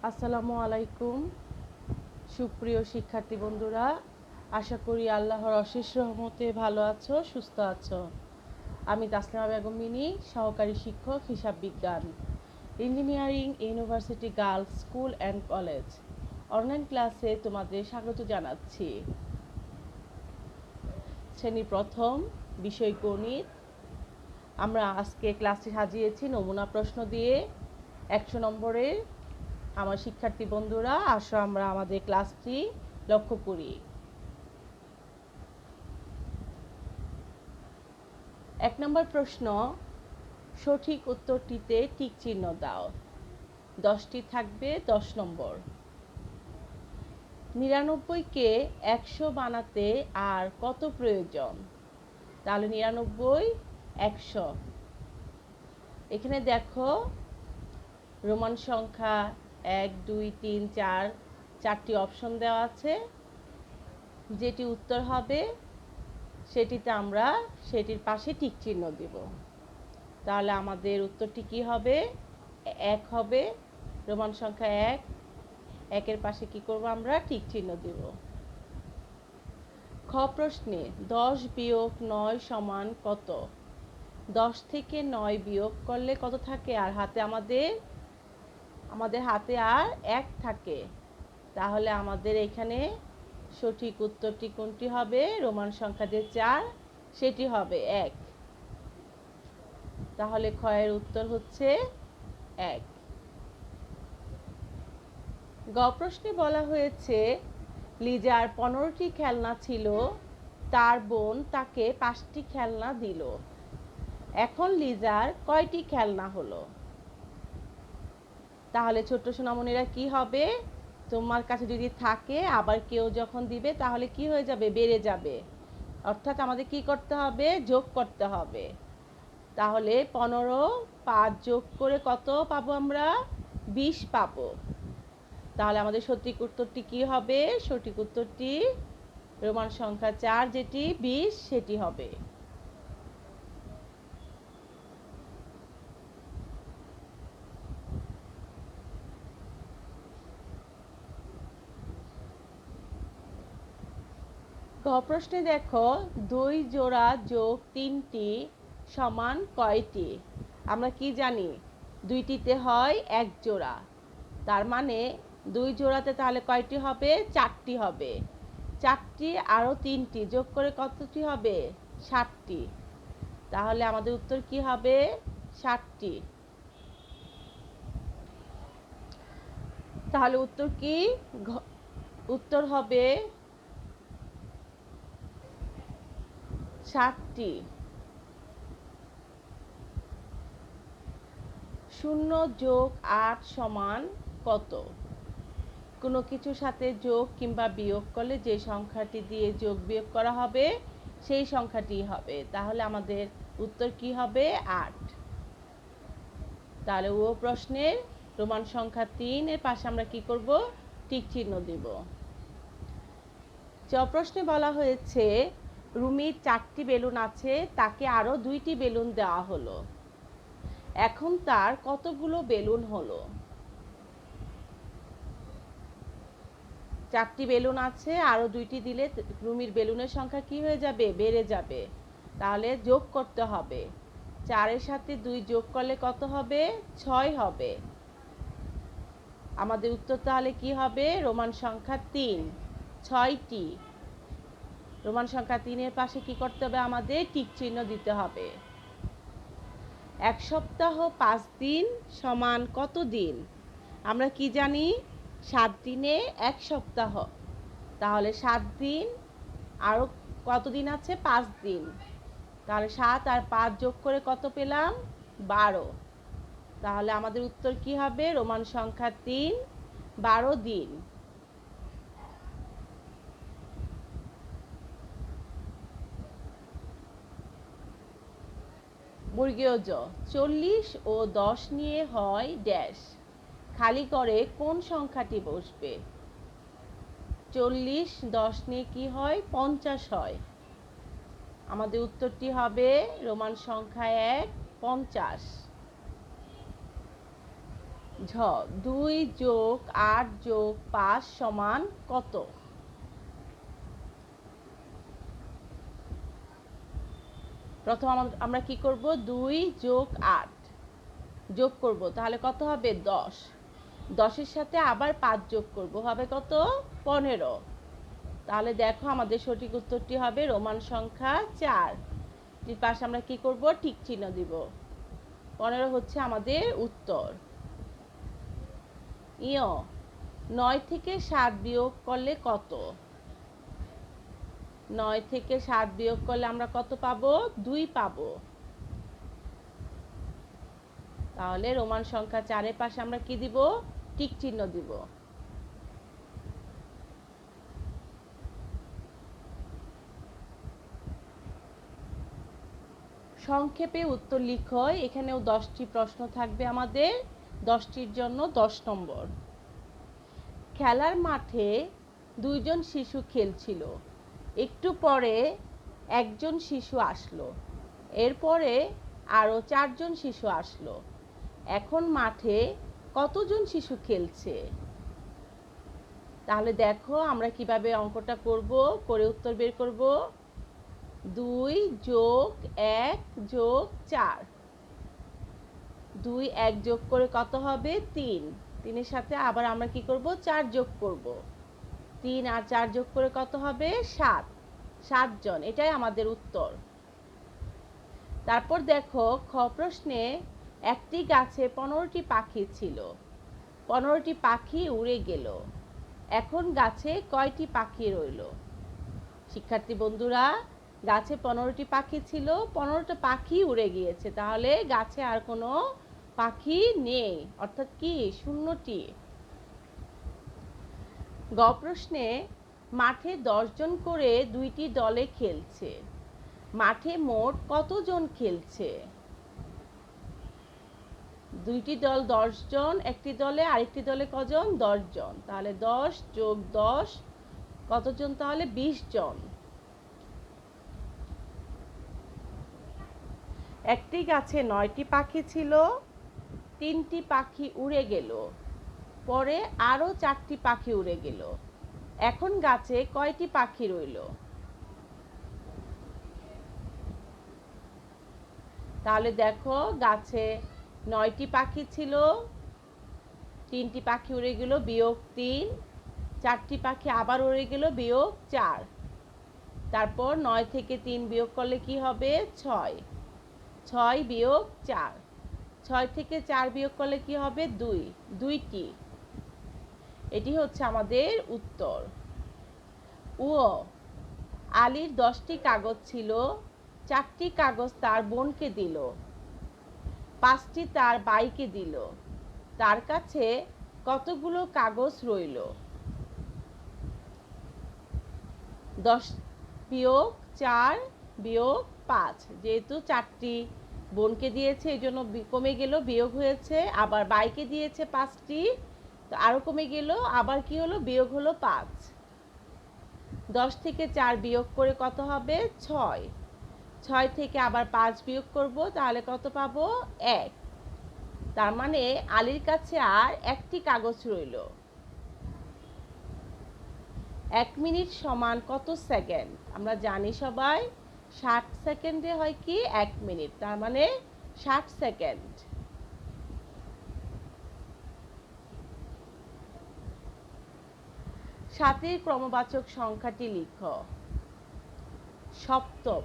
আসসালামু আলাইকুম সুপ্রিয় শিক্ষার্থী বন্ধুরা, আশা করি আল্লাহর অশেষ রহমতে ভালো আছো, সুস্থ আছো। আমি তাসলিমা বেগম মিনি, সহকারী শিক্ষক হিসাব বিজ্ঞান, engineering university girls school and college online ক্লাসে তোমাদের স্বাগত জানাচ্ছি। শ্রেণী প্রথম, বিষয় গণিত। আমরা আজকে ক্লাসটি সাজিয়েছি নমুনা প্রশ্ন দিয়ে 100 নম্বরের। আমার শিক্ষার্থী বন্ধুরা, আসো আমরা আমাদের ক্লাসটি লক্ষ্য করি। 1 নম্বর প্রশ্ন, সঠিক উত্তরটিতে টিক চিহ্ন দাও। 10টি থাকবে, 10 নম্বর। 99কে 100 বানাতে আর কত প্রয়োজন? তাহলে 99 100। এখানে দেখো রোমান সংখ্যা 1 2 3 4 চারটি অপশন দেওয়া আছে। যেটি উত্তর হবে সেটিতে আমরা সেটির পাশে টিক চিহ্ন দেব। তাহলে আমাদের উত্তরটি কি হবে? 1 হবে। রোমান সংখ্যা 1, একের পাশে কি করব আমরা? টিক চিহ্ন দেব। খ প্রশ্নে 10 বিয়োগ 9 সমান কত? 10 থেকে 9 বিয়োগ করলে কত থাকে? আর হাতে আমাদের হাতে আর 1 থাকে। তাহলে আমাদের এখানে সঠিক উত্তরটি কোনটি হবে? রোমান সংখ্যা যে 4 সেটি হবে 1। তাহলে খ এর উত্তর হচ্ছে 1। গ প্রশ্নে বলা হয়েছে লিজার 15টি খেলনা ছিল, তার বোন তাকে 5টি খেলনা দিল। এখন লিজার কয়টি খেলনা হলো? তাহলে ছোট্ট সোনামণিরা কি হবে? তোমার কাছে যদি থাকে আবার কেউ যখন দিবে তাহলে কি হয়ে যাবে? বেড়ে যাবে। অর্থাৎ আমাদের কি করতে হবে? যোগ করতে হবে। তাহলে 15 5 যোগ করে কত পাবো আমরা? 20 পাবো। তাহলে আমাদের সঠিক উত্তরটি কি হবে? সঠিক উত্তরটি রোমান সংখ্যা 4 যেটি 20 সেটি হবে। গ প্রশ্নে দেখো 2 জোড়া যোগ 3টি সমান কয়টি? আমরা কি জানি? 2টিতে হয় 1 জোড়া। তার মানে 2 জোড়াতে তাহলে কয়টি হবে? 4টি হবে। 4টি আরও 3টি যোগ করে কতটি হবে? 7টি। তাহলে আমাদের উত্তর কি হবে? 7টি। তাহলে উত্তর কি? উত্তর হবে 7টি। 0 যোগ 8 সমান কত? কোনো কিছুর সাথে যোগ কিংবা বিয়োগ করলে যে সংখ্যাটি দিয়ে যোগ বিয়োগ করা হবে সেই সংখ্যাটি হবে। তাহলে আমাদের উত্তর কি হবে? 8। তাহলে ও প্রশ্নের রোমান সংখ্যা 3 এর পাশে আমরা কি করব? টিক চিহ্ন দেব। চ প্রশ্নে বলা হয়েছে রুমির 4টি বেলুন আছে, তাকে আরও 2টি বেলুন দেওয়া হলো। এখন তার কতগুলো বেলুন হলো? 4টি বেলুন আছে, আরও 2টি দিলে রুমির বেলুনের সংখ্যা কি হয়ে যাবে? বেড়ে যাবে। তাহলে যোগ করতে হবে। 4-এর সাথে 2 যোগ করলে কত হবে? 6 হবে। আমাদের উত্তর তাহলে কি হবে? রোমান সংখ্যা 3, 6টি। রোমান সংখ্যা 3-এর পাশে কি করতে হবে? আমাদের টিক চিহ্ন দিতে হবে। 1 সপ্তাহ 5 দিন সমান কত দিন? আমরা কি জানি? 7 দিনে 1 সপ্তাহ। তাহলে 7 দিন আরও কত দিন আছে? 5 দিন। তাহলে 7 আর 5 যোগ করে কত পেলাম? 12। তাহলে আমাদের উত্তর কি হবে? রোমান সংখ্যা 3, 12 দিন। বর্গীয় জ 40 ও 10 নিয়ে হয় ড্যাশ। খালি করে কোন সংখ্যাটি বসবে? 40 10 নিয়ে কি হয়? 50 হয়। আমাদের উত্তরটি হবে রোমান সংখ্যা 1, 50। ঝ 2 যোগ 8 যোগ 5 সমান কত? প্রথম আমরা কি করব, 2 যোগ 8 যোগ করব, তাহলে কত হবে 10। 10-এর সাথে আবার 5 যোগ করব, হবে কত 15। তাহলে দেখো আমাদের সঠিক উত্তরটি হবে রোমান সংখ্যা 4। এর পাশে আমরা কি করব, টিক চিহ্ন দিব। 15 হচ্ছে আমাদের উত্তর। ইয় 9 থেকে 7 বিয়োগ করলে কত? 9 থেকে 7 বিয়োগ করলে আমরা কত পাবো? 2 পাবো। তাহলে রোমান সংখ্যা 4-এর পাশে আমরা কি দিব, টিক চিহ্ন দিব। সংক্ষেপে উত্তর লিখো। এখানেও 10টি প্রশ্ন থাকবে আমাদের, 10টির জন্য 10 নম্বর। খেলার মাঠে 2 জন শিশু খেলছিল। একটু পরে একজন শিশু আসলো, এরপরে আরো 4 জন শিশু আসলো। এখন মাঠে কতজন শিশু খেলছে? তাহলে দেখো আমরা কিভাবে অঙ্কটা করব, করে উত্তর বের করব। 2 যোগ 1 যোগ 4, 2 1 যোগ করে কত হবে 3। 3-এর সাথে আবার আমরা কি করব, 4 যোগ করব। 3 আর 4 যোগ করে কত হবে 7। 7 জন, এটাই আমাদের উত্তর। তারপর দেখো খ প্রশ্নে একটি গাছে 15টি পাখি ছিল। 15টি পাখি উড়ে গেল। এখন গাছে কয়টি পাখি রইল? শিক্ষার্থী বন্ধুরা, গাছে 15টি পাখি ছিল, 15টা পাখি উড়ে গিয়েছে, তাহলে গাছে আর কোনো পাখি নেই, অর্থাৎ কি শূন্যটি। গ প্রশ্নে মাঠে 10 জন করে 2টি দলে খেলছে। মাঠে মোট কতজন খেলছে? 2টি দল 10 জন, একটি দলে, আরেকটি দলে কজন 10 জন, তাহলে 10 যোগ 10 কতজন, তাহলে 20 জন। একটি গাছে 9টি পাখি ছিল, 3টি পাখি উড়ে গেল, পরে আরো 4টি পাখি উড়ে গেল। এখন গাছে কয়টি পাখি রইল? তাহলে দেখো গাছে 9টি পাখি ছিল, 3টি পাখি উড়ে গেল বিয়োগ 3, 4টি পাখি আবার উড়ে গেল বিয়োগ 4। তারপর 9 থেকে 3 বিয়োগ করলে কি হবে 6। 6 বিয়োগ 4, 6 থেকে 4 বিয়োগ করলে কি হবে 2, 2টি। এটি হচ্ছে আমাদের উত্তর। ও আলীর 10টি কাগজ ছিল, 4টি কাগজ তার বোনকে দিল, 5টি তার ভাইকে দিল। তার কাছে কতগুলো কাগজ রইল? 10 বিয়োগ 4 বিয়োগ 5, যেহেতু 4টি বোনকে দিয়েছে এই জন্য কমে গেল, বিয়োগ হয়েছে। আবার ভাইকে দিয়েছে 5টি, তো আরো কমে গেল, আবার কি হলো বিয়োগ হলো 5। 10 থেকে 4 বিয়োগ করে কত হবে 6। 6 থেকে আবার 5 বিয়োগ করব, তাহলে কত পাবো 1। তার মানে আলীর কাছে আর একটি কাগজ রইল। 1 মিনিট সমান কত সেকেন্ড? আমরা জানি সবাই 60 সেকেন্ডে হয় কি 1 মিনিট, তার মানে 60 সেকেন্ড। 7-এর ক্রমবাচক সংখ্যাটি লিখো। সপ্তম।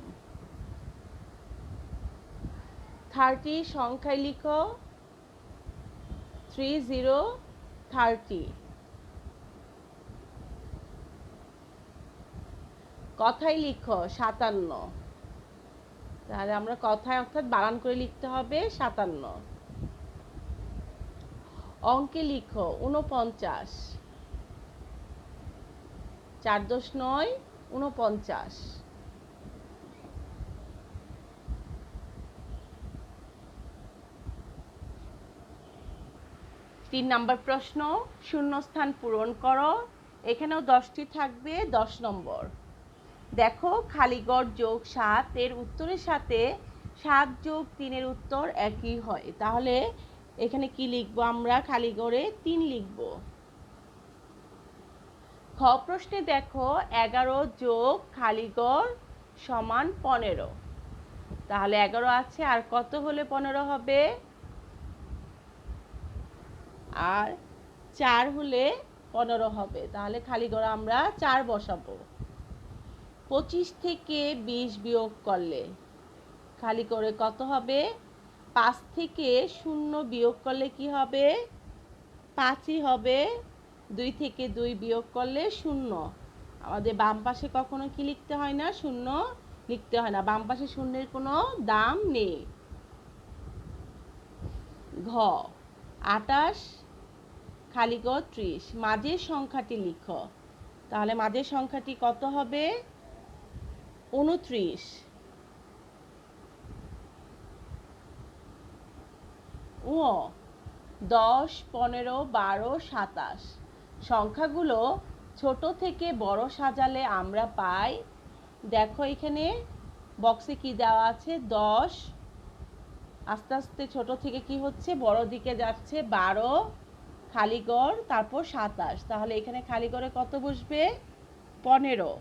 30 সংখ্যায় লিখো, 30 30। কথায় লিখো 57। তাহলে আমরা কথায় অর্থাৎ বানান করে লিখতে হবে 57। অঙ্কে লিখো 49। 4 10 9 49। 3 নাম্বার প্রশ্ন, শূন্যস্থান পূরণ করো। এখানেও 10টি থাকবে, 10 নম্বর। দেখো খালিগড় যোগ 7 এর উত্তরের সাথে 7 যোগ 3 এর উত্তর একই হয়, তাহলে এখানে কি লিখবো আমরা? খালি করে 3 লিখব। খ প্রশ্নে দেখো 11 যোগ খালিগড় সমান 15। তাহলে 11 আছে, আর কত হলে 15 হবে? আর 4 হলে 15 হবে। তাহলে খালিগড়ে আমরা 4 বসাবো। 25 থেকে 20 বিয়োগ করলে খালি করে কত হবে? 5 থেকে 0 বিয়োগ করলে কি হবে? 5ই হবে। 2 থেকে 2 বিয়োগ করলে 0। আমাদের বাম পাশে কখনো কি লিখতে হয় না? 0 লিখতে হয় না। বাম পাশে শূন্যের কোনো দাম নেই। ঘ 28 খালিগড় 30। মাঝের সংখ্যাটি লিখো। তাহলে মাঝের সংখ্যাটি কত হবে? 29। ও 10, 15, 12, 27। সংখ্যাগুলো ছোট থেকে বড় সাজালে আমরা পাই, দেখো এখানে বক্সে কি দেওয়া আছে? 10 আস্তে আস্তে ছোট থেকে কি হচ্ছে? বড় দিকে যাচ্ছে। 12 খালিগড়, তারপর 27। তাহলে এখানে খালিগড়ে কত বসবে? 15।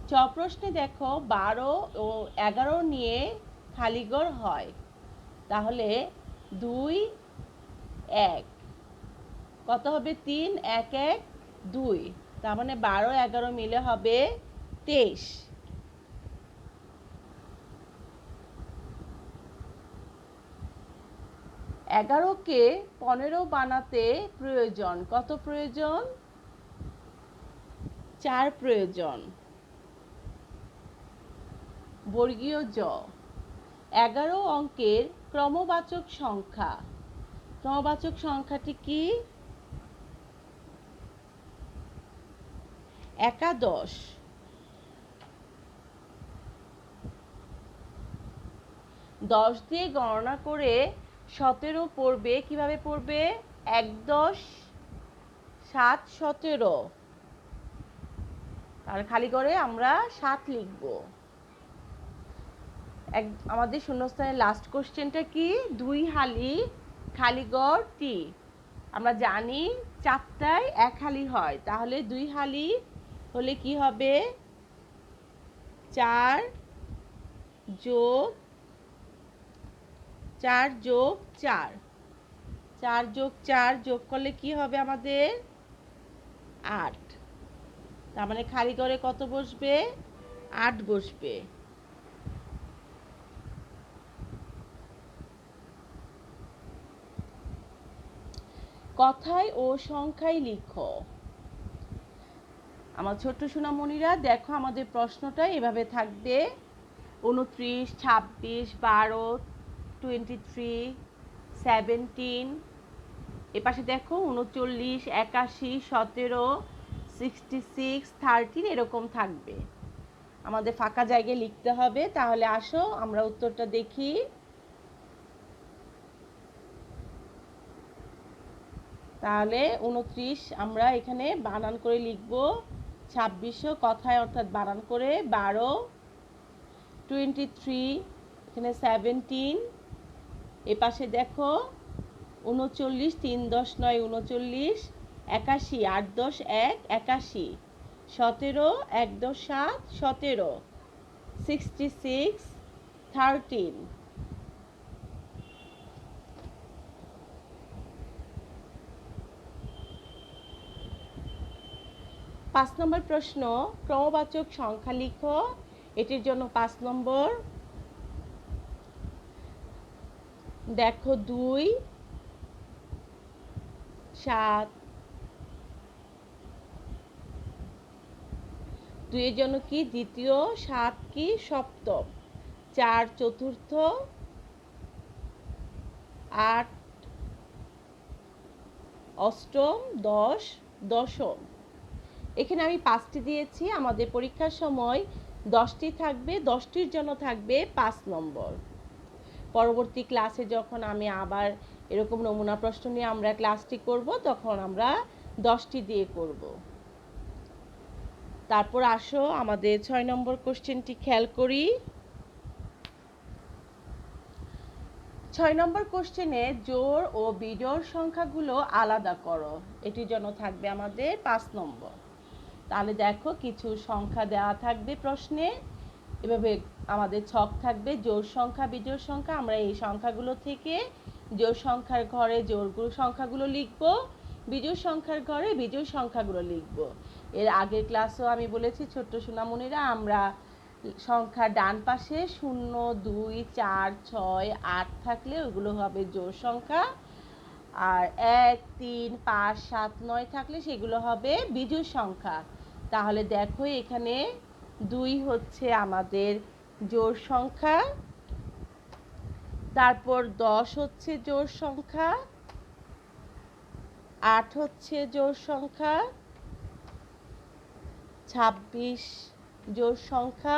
চ প্রশ্নে দেখো 12 ও 11 নিয়ে খালিগড় হয়। তাহলে 2, 1 কত হবে? 3, 1, 1, 2। তার মানে 12, 11 মিলে হবে 23। 11কে 15 বানাতে প্রয়োজন কত? প্রয়োজন 4 প্রয়োজন। বর্গীয় জ 11 অঙ্কের ক্রমবাচক সংখ্যা। ক্রমবাচক সংখ্যাটি কি? একাদশ। 10 দিয়ে গণনা করে 17 পড়বে। কিভাবে পড়বে? 1 10 7 17। আর খালি করে আমরা 7 লিখব। আমাদের শূন্যস্থানের লাস্ট কোশ্চেনটা কি? 2 হালি খালিগড় টি। আমরা জানি 4টায় 1 হালি হয়। তাহলে 2 হালি হলে কি হবে? 4 যোগ 4 যোগ 4। 4 যোগ 4 যোগ করলে কি হবে আমাদের? 8। তার মানে খালি করে কত বসবে? 8 বসবে। কথায় ও সংখ্যায় লিখো। আমার ছোট্ট সোনামণিরা দেখো, আমাদের প্রশ্নটা এভাবে থাকবে। 29, 26, 12, 23, 17। এপাশে দেখো 39, 81, 17, 66, 13 এরকম থাকবে। আমাদের ফাঁকা জায়গায় লিখতে হবে। তাহলে আসো আমরা উত্তরটা দেখি। তাহলে 29 আমরা এখানে বানান করে লিখব। 26 কথায় অর্থাৎ বানান করে। 12, 23 এখানে 17। এপাশে দেখো 39, 3 10 9 39, 81 8 10 1 81, 17 1 10 7 17, 66 13। 5 নম্বর প্রশ্ন, ক্রমবাচক সংখ্যা লিখো। এটির জন্য 5 নম্বর দেখো 2 7। 2 এর জন্য কি? দ্বিতীয়। 7 কি? সপ্তম। 4 চতুর্থ। 8 অষ্টম। 10 দশম। এখানে আমি 5টি দিয়েছি। আমাদের পরীক্ষার সময় 10টি থাকবে। 10টির জন্য থাকবে 5 নম্বর। পরবর্তী ক্লাসে যখন আমি আবার এরকম নমুনা প্রশ্ন নিয়ে আমরা ক্লাসটি করব, তখন আমরা 10টি দিয়ে করব। তারপর আসো আমাদের 6 নম্বর কোশ্চেনটি খেয়াল করি। 6 নম্বর কোশ্চেনে জোড় ও বিজোড় সংখ্যাগুলো আলাদা করো। এটির জন্য থাকবে আমাদের 5 নম্বর। তাহলে দেখো কিছু সংখ্যা দেওয়া থাকবে প্রশ্নে, এভাবে আমাদের ছক থাকবে জোড় সংখ্যা বিজোড় সংখ্যা। আমরা এই সংখ্যাগুলো থেকে জোড় সংখ্যার ঘরে জোড় সংখ্যাগুলো লিখব, বিজোড় সংখ্যার ঘরে বিজোড় সংখ্যাগুলো লিখব। এর আগের ক্লাসেও আমি বলেছি ছোট্ট সোনামণিরা, আমরা সংখ্যার ডান পাশে 0, 2, 4, 6, 8 থাকলে ওগুলো হবে জোড় সংখ্যা, আর 1, 3, 5, 7, 9 থাকলে সেগুলো হবে বিজোড় সংখ্যা। তাহলে দেখো এখানে 2 হচ্ছে আমাদের জোড় সংখ্যা, তারপর 10 হচ্ছে জোড় সংখ্যা, 8 হচ্ছে জোড় সংখ্যা, 26 জোড় সংখ্যা,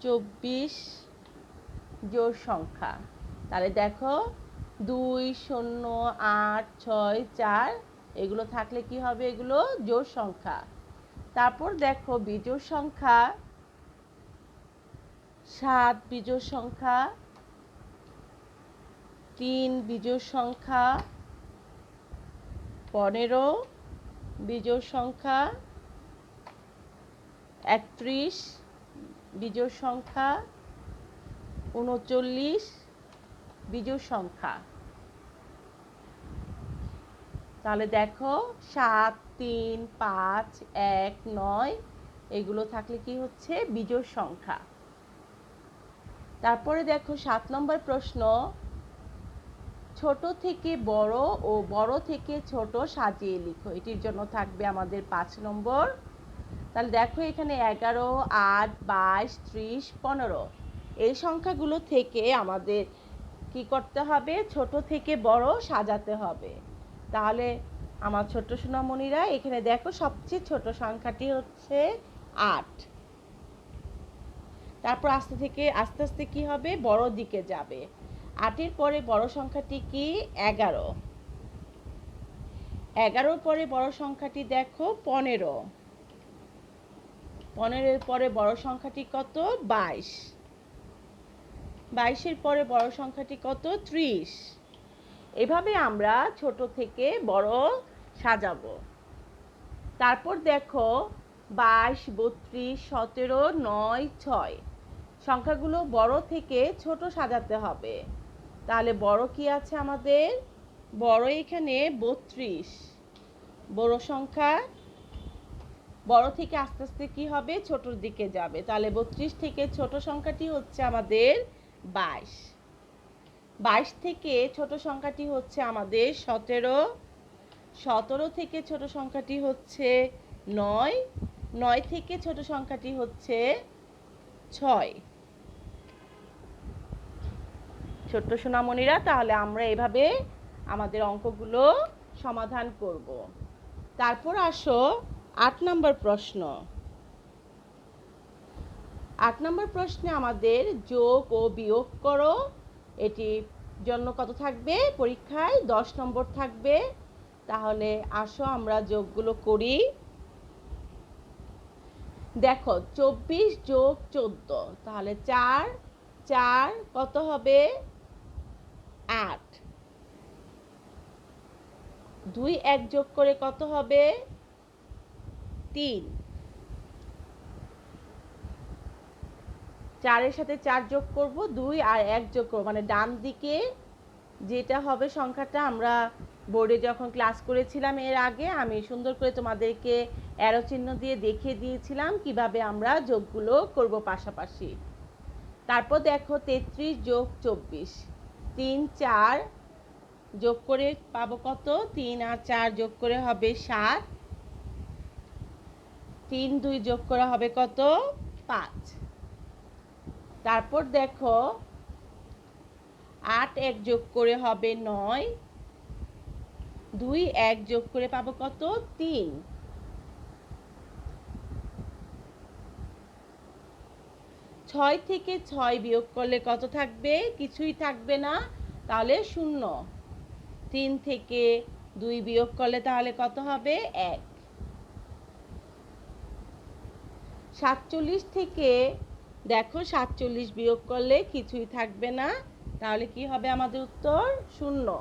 24 জোড় সংখ্যা। তাহলে দেখো 2, 0, 8, 6, 4 এগুলো থাকলে কি হবে, এগুলো জোড় সংখ্যা। তারপর দেখো বিজোড় সংখ্যা, 7 বিজোড় সংখ্যা, 3 বিজোড় সংখ্যা, 15 বিজোড় সংখ্যা, 31 বিজোড় সংখ্যা, 39 বিজোড় সংখ্যা। তাহলে দেখো 7, 3, 5, 1, 9 এগুলো থাকলে কি হচ্ছে বিজোড় সংখ্যা। তারপরে দেখো 7 নম্বর প্রশ্ন, ছোট থেকে বড় ও বড় থেকে ছোট সাজিয়ে লিখো। এটির জন্য থাকবে আমাদের 5 নম্বর। তাহলে দেখো এখানে 11, 8, 22, 30, 15 এই সংখ্যাগুলো থেকে আমাদের কি করতে হবে, ছোট থেকে বড় সাজাতে হবে। তাহলে আমার ছোট্ট সোনামণিরা এখানে দেখো সবচেয়ে ছোট সংখ্যাটি হচ্ছে 8। তারপর আস্তে আস্তে কি হবে, বড় দিকে যাবে। 8-এর পরে বড় সংখ্যাটি কি, 11। 11-র পরে বড় সংখ্যাটি দেখো 15। 15-এর পরে বড় সংখ্যাটি কত, 22। 22-এর পরে বড় সংখ্যাটি কত, 30। এভাবে আমরা ছোট থেকে বড় সাজাবো। তারপর দেখো 22, 32, 17, 9, 6 সংখ্যাগুলো বড় থেকে ছোট সাজাতে হবে। তাহলে বড় কি আছে আমাদের, বড় এখানে 32 বড় সংখ্যা। বড় থেকে আস্তে আস্তে কি হবে, ছোটর দিকে যাবে। তাহলে 32 থেকে ছোট সংখ্যাটি হচ্ছে আমাদের 22। 22 থেকে ছোট সংখ্যাটি হচ্ছে আমাদের 17। 17 থেকে ছোট সংখ্যাটি হচ্ছে 9। 9 থেকে ছোট সংখ্যাটি হচ্ছে 6। ছোট্ট সোনামণিরা, তাহলে আমরা এভাবে আমাদের অঙ্কগুলো সমাধান করব। তারপর আসো 8 নম্বর প্রশ্ন। 8 নম্বর প্রশ্নে আমাদের যোগ ও বিয়োগ করো। এটির জন্য কত থাকবে, পরীক্ষায় 10 নম্বর থাকবে। তাহলে আসো আমরা যোগগুলো করি। দেখো 24 যোগ 14, তাহলে 4 4 কত হবে, 8। 2 1 যোগ করে কত হবে, 3। 4-এর সাথে 4 যোগ করব, 2 আর 1 যোগ করব, মানে ডান দিকে যেটা হবে সংখ্যাটা, আমরা বোর্ডে যখন ক্লাস করেছিলাম এর আগে আমি সুন্দর করে তোমাদেরকে অ্যারো চিহ্ন দিয়ে দেখিয়ে দিয়েছিলাম কিভাবে আমরা যোগগুলো করব পাশাপাশি। তারপর দেখো 33 যোগ 24, 3 4 যোগ করে পাবো কত, 3 আর 4 যোগ করে হবে 7। 3 2 যোগ করা হবে কত, 5। তারপর দেখো 8 1 যোগ করে হবে 9। 2 1 যোগ করে পাবো কত, 3। 6 থেকে 6 বিয়োগ করলে কত থাকবে, কিছুই থাকবে না, তাহলে 0। 3 থেকে 2 বিয়োগ করলে তাহলে কত হবে, 1। 47 থেকে দেখো 47 বিয়োগ করলে কিছুই থাকবে না, তাহলে কি হবে আমাদের উত্তর? 0।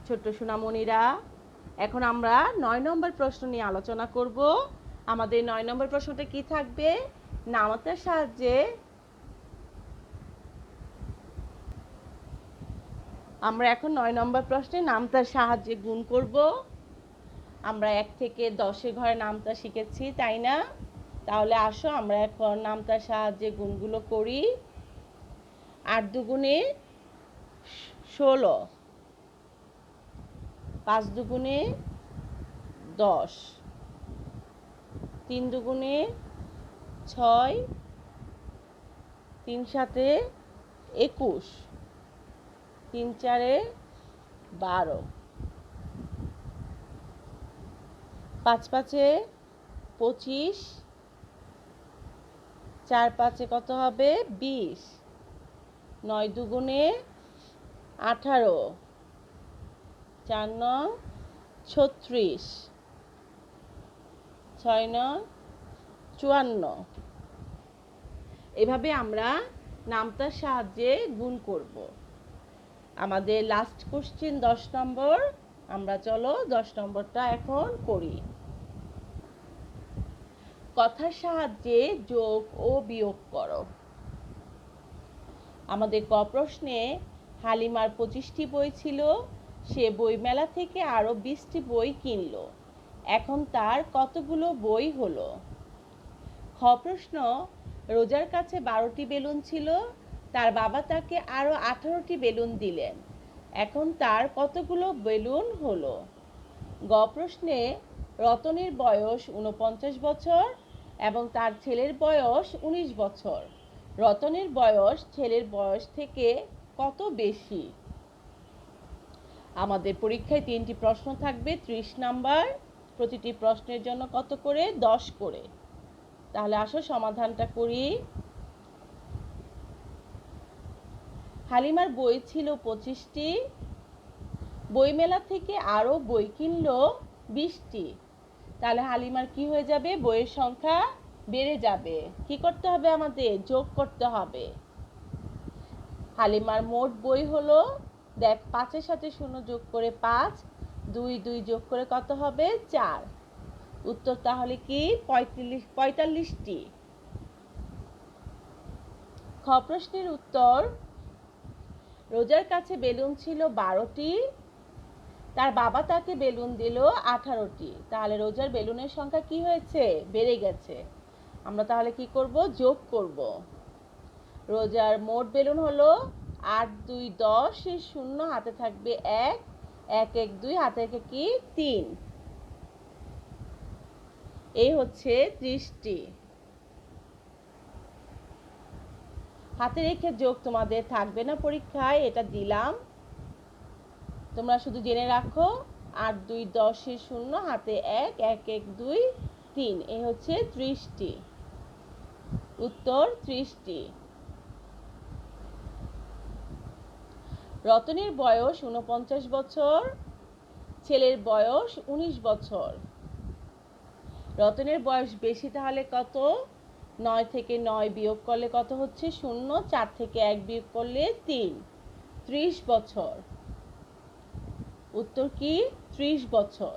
ছোট্ট সোনামণিরা, এখন আমরা 9 নম্বর প্রশ্ন নিয়ে আলোচনা করব। আমাদের 9 নম্বর প্রশ্নটা কি থাকবে? নামতার সাহায্যে আমরা এখন 9 নম্বর প্রশ্নে নামতার সাহায্যে গুণ করব। আমরা 1 থেকে 10-এর ঘরে নামতা শিখেছি, তাই না? তাহলে আসো আমরা এখন নামতার সাহায্যে গুণগুলো করি। 8 দুগুণে 16, 5 দুগুণে 10, 3 দুগুণে 6, 3 সাথে 21, 3 চারে 12, 5 পাঁচে 25, 4 পাঁচে কত হবে? 20, 9 দুগুণে 18, 4 নং 36, 6 নং 54। এভাবে আমরা নামতার সাহায্যে গুণ করব। আমাদের লাস্ট কোশ্চেন 10 নম্বর। আমরা চলো 10 নম্বরটা এখন করি। কথার সাহায্যে যোগ ও বিয়োগ করো। আমাদের ক প্রশ্নে হালিমার 25টি বই ছিল, সে বইমেলা থেকে আরো 20টি বই কিনল। এখন তার কতগুলো বই হলো? খ প্রশ্ন, রোজার কাছে 12টি বেলুন ছিল, তার বাবা তাকে আরো 18টি বেলুন দিলেন। এখন তার কতগুলো বেলুন হলো? গ প্রশ্নে রতনের বয়স 49 বছর এবং তার ছেলের বয়স 19 বছর। রতনের বয়স ছেলের বয়স থেকে কত বেশি? আমাদের পরীক্ষায় 3টি প্রশ্ন থাকবে, 30 নাম্বার। প্রতিটি প্রশ্নের জন্য কত করে? 10 করে। তাহলে আসো সমাধানটা করি। হালিমার বই ছিল 25টি, বইমেলা থেকে আরো বই কিনলো 20টি। তাহলে হালিমার কি হয়ে যাবে? বইয়ের সংখ্যা বেড়ে যাবে। কি করতে হবে? আমাদের যোগ করতে হবে। হালিমার মোট বই হলো, দেখ 5-এর সাথে 0 যোগ করে 5, 2 2 যোগ করে কত হবে? 4। উত্তর তাহলে কি? 45টি। খ প্রশ্নের উত্তর, রোজার কাছে বেলুন ছিল 12টি, তার বাবা তাকে বেলুন দিল 18টি। তাহলে রোজার বেলুনের সংখ্যা কি হয়েছে? বেড়ে গেছে। আমরা তাহলে কি করব? যোগ করব। রোজার মোট বেলুন হলো 8 2 10, এই 0 হাতে থাকবে 1, 1 1 2 হাতে রেখে কি? 3। এই হচ্ছে 30টি। হাতে রেখে যোগ তোমাদের থাকবে না পরীক্ষায়, এটা দিলাম, তোমরা শুধু জেনে রাখো। 8 2 10, এর 0 হাতে 1, 1 1 2 3। এই হচ্ছে 30টি। উত্তর 30টি। রতনের বয়স 49 বছর, ছেলের বয়স 19 বছর। রতনের বয়স বেশি, তাহলে কত? 9 থেকে 9 বিয়োগ করলে কত হচ্ছে? 0। 4 থেকে 1 বিয়োগ করলে 3। 30 বছর। উত্তর কি? 30 বছর।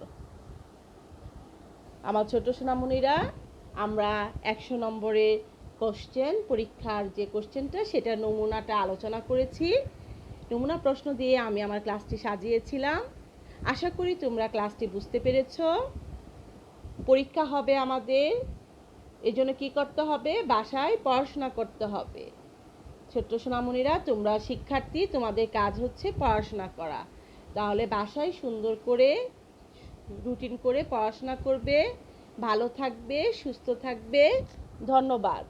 আমার ছোট সোনামণিরা, আমরা 100 নম্বরের কোশ্চেন, পরীক্ষার যে কোশ্চেনটা সেটা নমুনাটা আলোচনা করেছি। নমুনা প্রশ্ন দিয়ে আমি আমার ক্লাসটি সাজিয়েছিলাম। আশা করি তোমরা ক্লাসটি বুঝতে পেরেছো। পরীক্ষা হবে আমাদের, এজন্য কি করতে হবে? বাসায় পড়াশোনা করতে হবে। ছোট্ট সোনামণিরা, তোমরা শিক্ষার্থী, তোমাদের কাজ হচ্ছে পড়াশোনা করা। তাহলে বাসায় সুন্দর করে রুটিন করে পড়াশোনা করবে, ভালো থাকবে, সুস্থ থাকবে। ধন্যবাদ।